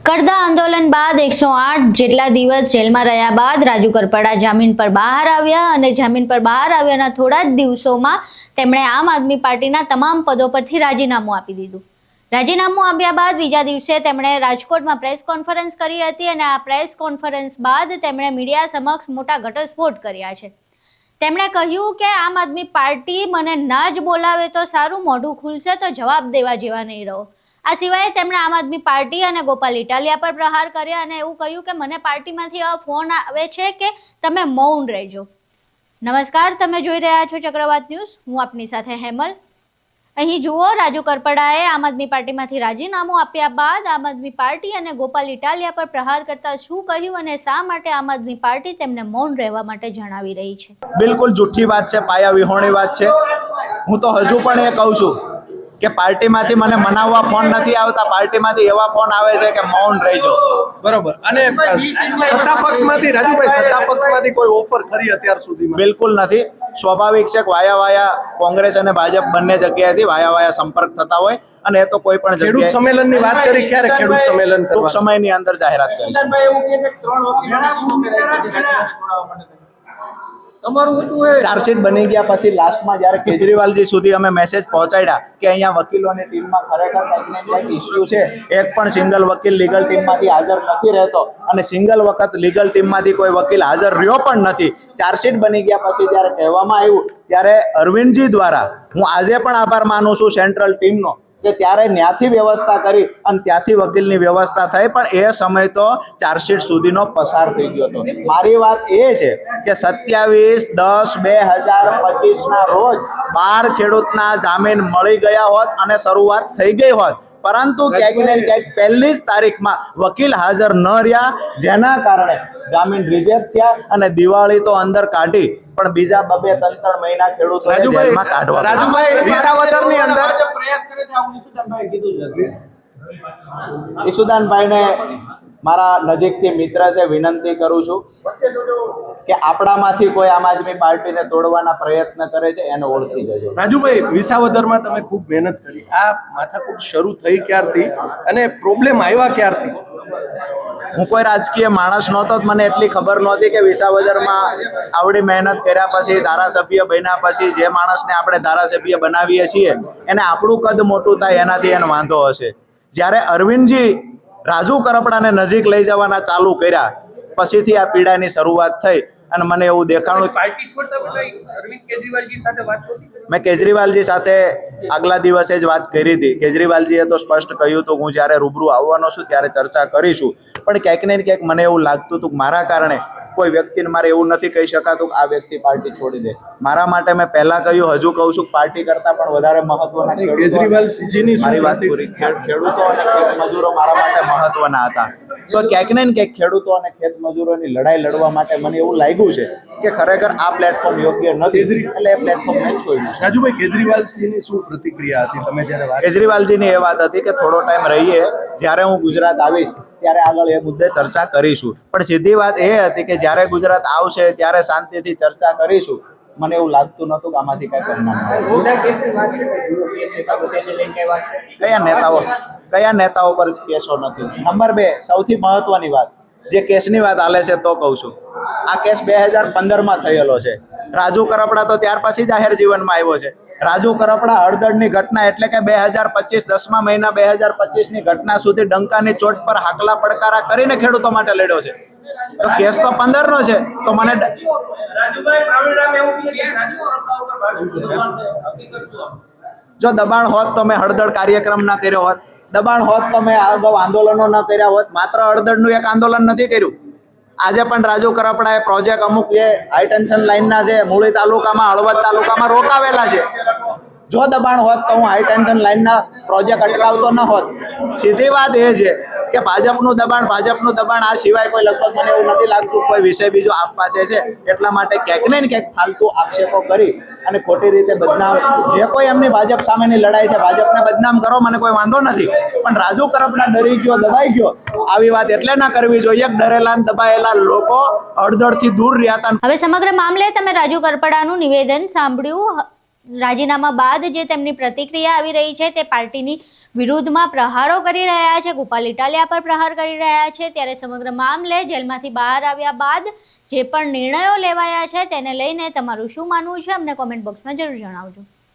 કરદા આંદોलन બાદ 108 જેટલા દિવસ જેલમાં રહ્યા બાદ રાજુ કરપડા જામીન પર બહાર આવ્યા અને જામીન પર બહાર આવ્યાના થોડા જ દિવસોમાં તેમણે આમ આદમી પાર્ટીના તમામ પદો પરથી રાજીનામું આપી દીધું। રાજીનામું આપ્યા બાદ બીજા દિવસે તેમણે રાજકોટમાં પ્રેસ કોન્ફરન્સ કરી હતી અને આ પ્રેસ કોન્ફરન્સ બાદ તેમણે મીડિયા સમક્ષ મોટા ઘટસ્ફોટ કર્યા છે। તેમણે કહ્યું કે આમ આદમી પાર્ટી મને ના જ બોલાવે તો સારું, મોઢું ખુલશે તો જવાબ દેવા જેવા નહીં રહો। આ સિવાય તેમણે આમ આદમી પાર્ટી અને ગોપાલ ઇટાલિયા પર પ્રહાર કર્યા અને એવું કહ્યું કે મને પાર્ટીમાંથી એવા ફોન આવે છે કે તમે મૌન રહેજો। નમસ્કાર, તમે જોઈ રહ્યા છો ચક્રવાત ન્યૂઝ, હું આપની સાથે હેમલ। અહીં જુઓ, રાજુ કરપડાએ આમ આદમી પાર્ટીમાંથી રાજીનામું આપ્યા બાદ આમ આદમી પાર્ટી અને ગોપાલ ઇટાલિયા પર પ્રહાર કરતા શું કહ્યું અને શા માટે આમ આદમી પાર્ટી તેમને મૌન રહેવા માટે જણાવી રહી છે। બિલકુલ જૂઠી વાત છે, પાયા વિહોણી વાત છે। હું તો હજુ પણ એ કહું છું કે પાર્ટીમાંથી મને મનાવવા ફોન નથી આવતા, પાર્ટીમાંથી એવા ફોન આવે છે કે મૌન રહેજો। બરોબર। અને સત્તા પક્ષમાંથી રાજુભાઈ, સત્તા પક્ષમાંથી કોઈ ઓફર કરી અત્યાર સુધીમાં? બિલકુલ નથી। સ્વાભાવિક છે કે વાયા કોંગ્રેસ અને ભાજપ બંને જગ્યાએથી વાયા સંપર્ક થતા હોય અને એ તો કોઈ પણ ખેડૂત જગ્યાએ સંમેલનની વાત કરી, ક્યારે ખેડૂત સંમેલન ટૂંક સમયની અંદર જાહેરાત કરી ચાર્જશીટ બની ગયા પછી લાસ્ટમાં જ્યારે કેજરીવાલજી સુધી અમે મેસેજ પહોંચાડ્યા કે અહીંયા વકીલોની ટીમમાં ખરેખર કંઈક ને કંઈક ઇસ્યુ છે, એક પણ સિંગલ વકીલ લીગલ ટીમમાંથી હાજર નથી રહેતો અને સિંગલ વખત લીગલ ટીમમાંથી કોઈ વકીલ હાજર રહ્યો પણ નથી। ચાર્જશીટ બની ગયા પછી જ્યારે કહેવામાં આવ્યું ત્યારે અરવિંદજી દ્વારા હું આજે પણ આભાર માનું છું સેન્ટ્રલ ટીમનો કે ત્યારે ત્યાંથી વ્યવસ્થા કરી અને ત્યાંથી વકીલની વ્યવસ્થા થઈ, પણ એ સમય તો ચાર્જશીટ સુધીનો પસાર થઈ ગયો હતો। મારી વાત એ છે કે 27/10/2025 રોજ 12 ખેડૂતના જામીન મળી ગયા હોત અને શરૂઆત થઈ ગઈ હોત, પરંતુ ક્યાંક ને ક્યાંક પહેલી જ તારીખમાં વકીલ હાજર ન રહ્યા, જેના કારણે જામીન રિજેક્ટ થયા અને દિવાળી તો અંદર કાઢી પણ બીજા 2-3 મહિના ખેડૂતોને જેલમાં કાઢવા। રાજુભાઈ, વિસાવદરની અંદર ઈસુદાનભાઈને મારા નજીકથી મિત્ર છે, વિનંતી કરું છું કે આપણામાંથી કોઈ આમ આદમી પાર્ટીને તોડવાના પ્રયત્ન કરે છે એને ઓળખી જજો। રાજુભાઈ, વિસાવદરમાં તમે ખૂબ મહેનત કરી, આ માથાકૂટ શરૂ થઈ ક્યારથી અને પ્રોબ્લેમ આવ્યા ક્યારથી? હું કોઈ રાજકીય માણસ નહોતો, મને એટલી ખબર નહોતી કે વિસાવદરમાં આવડી મહેનત કર્યા પછી ધારાસભ્ય બન્યા પછી જે માણસને આપણે ધારાસભ્ય બનાવીએ છીએ એને આપણું કદ મોટું થાય એનાથી એને વાંધો હશે। જ્યારે અરવિંદજી રાજુ કરપડાને નજીક લઈ જવાના ચાલુ કર્યા પછીથી આ પીડાની શરૂઆત થઈ અને મને એવું દેખાણું મેં કેજરીવાલજી સાથે આગલા દિવસે જ વાત કરી હતી। કેજરીવાલજીએ તો સ્પષ્ટ કહ્યું હતું હું જ્યારે રૂબરૂ આવવાનો છું ત્યારે ચર્ચા કરીશું, પણ ક્યાંક ને ક્યાંક મને એવું લાગતું હતું કે મારા કારણે કોઈ વ્યક્તિને મારે એવું નથી કહી શકાતું કે આ વ્યક્તિ પાર્ટી છોડી દે। મારા માટે મેં પહેલા કહ્યું, હજુ કહું છું, પાર્ટી કરતાં પણ વધારે મહત્વના કેજરીવાલજીની મારી વાત પૂરી, ખેડૂતો અને ખેત મજૂરો મારા માટે મહત્વના હતા। તો ક્યાંક ને ક્યાંક ખેડૂતો અને ખેત મજૂરોની લડાઈ લડવા માટે મને એવું લાગ્યું છે કે ખરેખર આ પ્લેટફોર્મ યોગ્ય નથી, એટલે એ પ્લેટફોર્મ મેં છોડ્યું। રાજુભાઈ, કેજરીવાલજીની શું પ્રતિક્રિયા હતી તમે જ્યારે વાત? કેજરીવાલજીની એ વાત હતી કે થોડો ટાઈમ રહીએ, જ્યારે હું ગુજરાત આવીશ ત્યારે આગળ એ મુદ્દે ચર્ચા કરીશું, પણ સીધી વાત એ હતી કે જ્યારે ગુજરાત આવશે ત્યારે શાંતિથી ચર્ચા કરીશું। મને એવું લાગતું નહોતું કે આમાંથી કઈ પરિણામ કયા નેતાઓ પર કેસો નથી। નંબર 2, સૌથી મહત્વની વાત, જે કેસની વાત હાલે છે તો કહું છું, આ કેસ 2015માં થયેલો છે। રાજુ કરપડા તો ત્યાર પછી જાહેર જીવનમાં આવ્યો છે। રાજુ કરપડા હળદળની ઘટના એટલે કે 2025 10મા મહિના 2025ની ઘટના સુધી ડંકાની ચોટ પર હાકલા પડકારા કરીને ખેડૂતો માટે લડ્યો છે। તો કેસ તો 15નો છે, તો મને જો દબાણ હોત તો મેં હળદળ કાર્યક્રમ ના કર્યો હોત, દબાણ હોત તો મેં અગાઉ આંદોલનો ન કર્યા હોત। માત્ર હળદળનું એક આંદોલન નથી કર્યું, આજે પણ રાજુ કરપડાએ પ્રોજેક્ટ અમુક જે હાઈ ટેન્શન લાઇનના છે મૂળી તાલુકામાં, હળવદ તાલુકામાં રોકાવેલા છે। જો દબાણ હોત તો હું હાઈ ટેન્શન લાઇનના પ્રોજેક્ટ અટકાવતો ન હોત। સીધી વાત એ છે કે ભાજપનું દબાણ આ સિવાય કોઈ લગભગ મને એવું નથી લાગતું કોઈ વિષય બીજો આપ પાસે છે, એટલા માટે ક્યાંક ને ક્યાંક ફાલતુ આક્ષેપો કરી અને ખોટી રીતે બદનામ, જે કોઈ એમની ભાજપ સામેની લડાઈ છે ભાજપને બદનામ કરો, મને કોઈ વાંધો નથી, પણ રાજુ કરપડા ડરી ગયો, દબાઈ ગયો, આવી વાત એટલે ના કરવી જોઈએ। ડરેલા દબાયેલા લોકો અડધડથી દૂર રહ્યા હતા। હવે સમગ્ર મામલે તમે રાજુ કરપડાનું નિવેદન સાંભળ્યું। રાજીનામા બાદ જે તેમની પ્રતિક્રિયા આવી રહી છે તે પાર્ટીની વિરુદ્ધમાં પ્રહારો કરી રહ્યા છે, ગોપાલ ઇટાલિયા પર પ્રહાર કરી રહ્યા છે, ત્યારે સમગ્ર મામલે જેલમાંથી બહાર આવ્યા બાદ જે પણ નિર્ણયો લેવાયા છે તેને લઈને તમારું શું માનવું છે અમને કોમેન્ટ બોક્સમાં જરૂર જણાવજો.